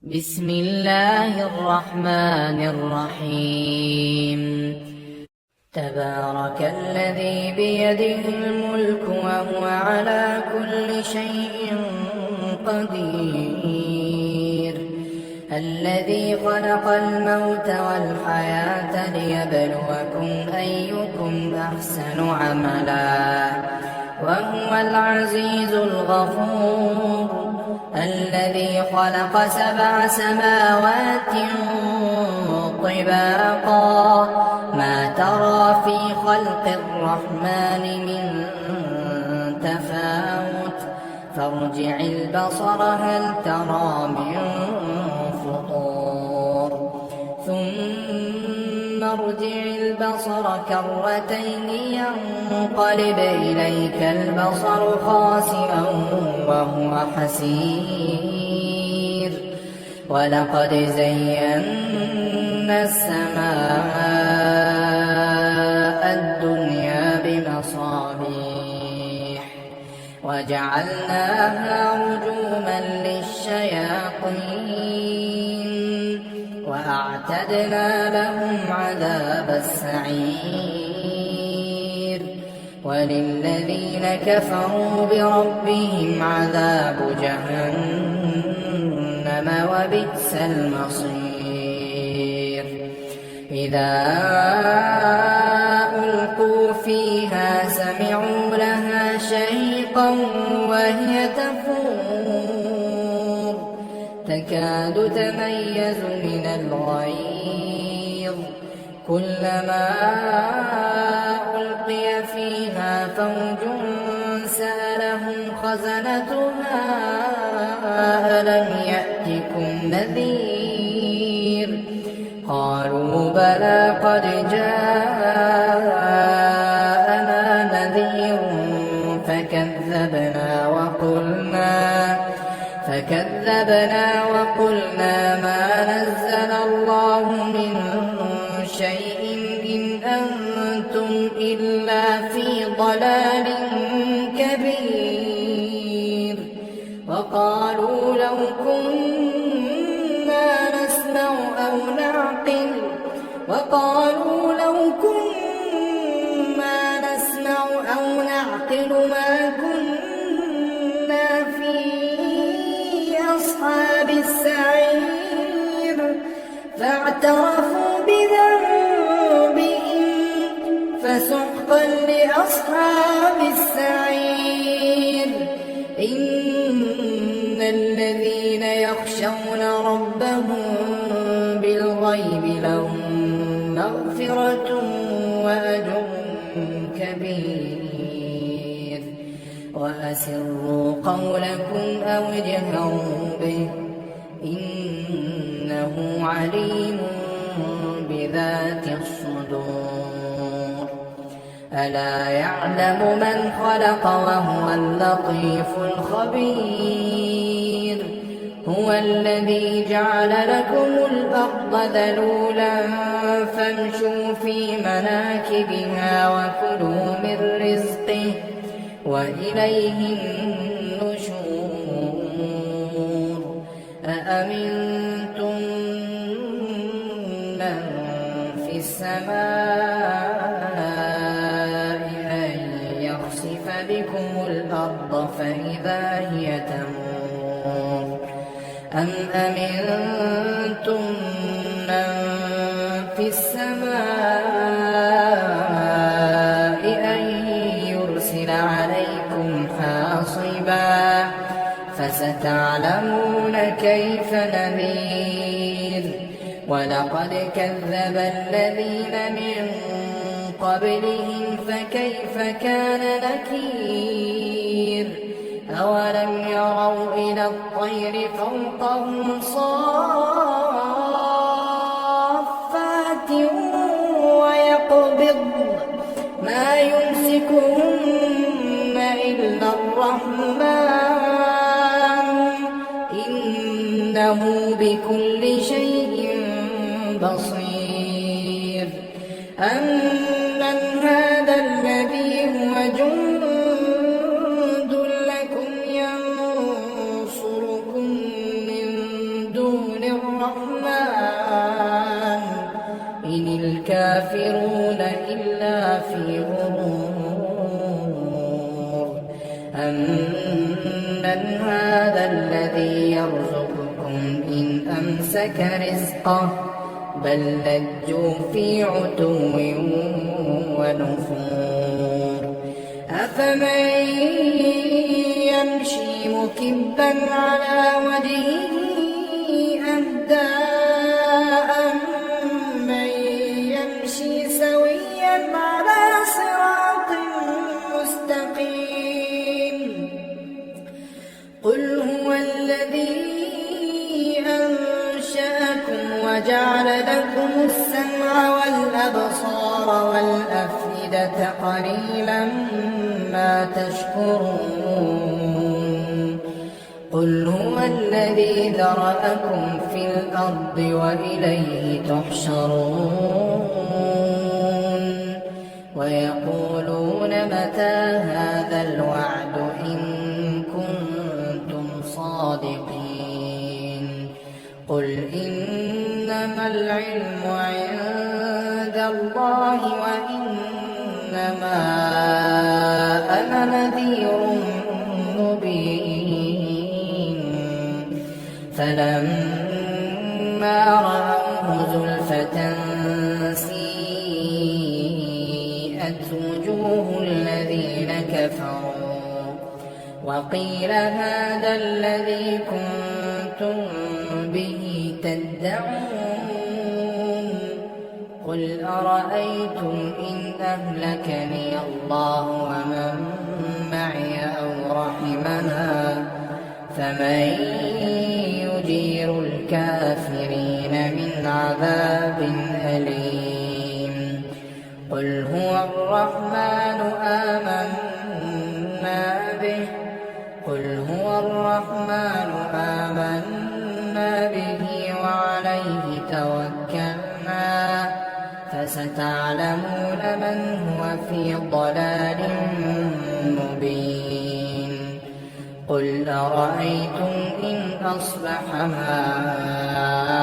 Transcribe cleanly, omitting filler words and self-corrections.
بسم الله الرحمن الرحيم. تبارك الذي بيده الملك وهو على كل شيء قدير، الذي خلق الموت والحياة ليبلوكم أيكم أحسن عملا، وهو العزيز الغفور، الذي خلق 7 سماوات طباقا، ما ترى في خلق الرحمن من تفاوت، فارجع البصر هل ترى من فطور، ثم ارجع البصر كرتين ينقلب إليك البصر خاسئا وهو حسير، ولقد زينا السماء الدنيا بمصابيح وجعلناها رجوما للشياطين، وأعتدنا لهم عذاب السعير، وللذين كفروا بربهم عذاب جهنم وبئس المصير. إذا ألقوا فيها سمعوا لها شهيقا وهي تفور، تكاد تميز من الغيظ، كلما ألقي فيها فوج سألهم خزنتها ألم يأتكم نذير، قالوا بلى قد جاءنا نذير فكذبنا وقلنا ما نزل الله من شيء إن أنتم إلا في ضلال كبير، وقالوا لو كنا نسمع أو نعقل ما كنا في أصحاب السعير، فاعترفوا بذنبهم فسحقا لأصحاب السعير. إن الذين يخشون ربهم بالغيب لهم مغفرة وأجر كبير، وأسروا قولكم أو اجهروا به إنه عليم بذات الصدور. ألا يعلم من خلق وهو اللطيف الخبير، هو الذي جعل لكم الأرض ذلولا فامشوا في مناكبها وكلوا من رزقه وإليه النشور. أأمنتم من في السماء أن يخسف بكم الأرض فإذا هي تمور، أم أمنتم من في السماء أن يرسل عليكم حاصبا، فستعلمون كيف نذير. ولقد كذب الذين من قبلهم فكيف كان نكير، أولم يروا إلى الطير فوقهم صافات ويقبضن ما يمسكهن إلا الرحمن إنه بكل شيء بصير. أمن هذا الذي هو جند لكم ينصركم من دون الرحمن إن الكافرون إلا في غرور أمن هذا الذي يرزقكم إن أمسك رزقه بل لجوا في عتو ونفور أفمن يمشي مكبا على وجهه أهدى أمن يمشي سويا على صراط مستقيم قل هو الذي أنشأكم وجعل لكم السمع والأبصار والأفئدة قليلا ما تشكرون قل هو الذي ذرأكم في الأرض وإليه تحشرون ويقولون متى هذا الوعد إن كنتم صادقين قل إنما العلم عند الله وإنما أنا نذير مبين فلما رأوه زلفة سيئت وجوه الذين كفروا وقيل هذا الذي كنتم به تدعون قل أرأيتم إن أهلكني الله ومن معي أو رحمنا فمن يجير الكافرين من عذاب أليم قل هو الرحمن آمنا به قل هو الرحمن آمنا به وعليه توكلنا فستعلمون من هو في ضلال مبين قل أرأيتم إن أصبح ماؤكم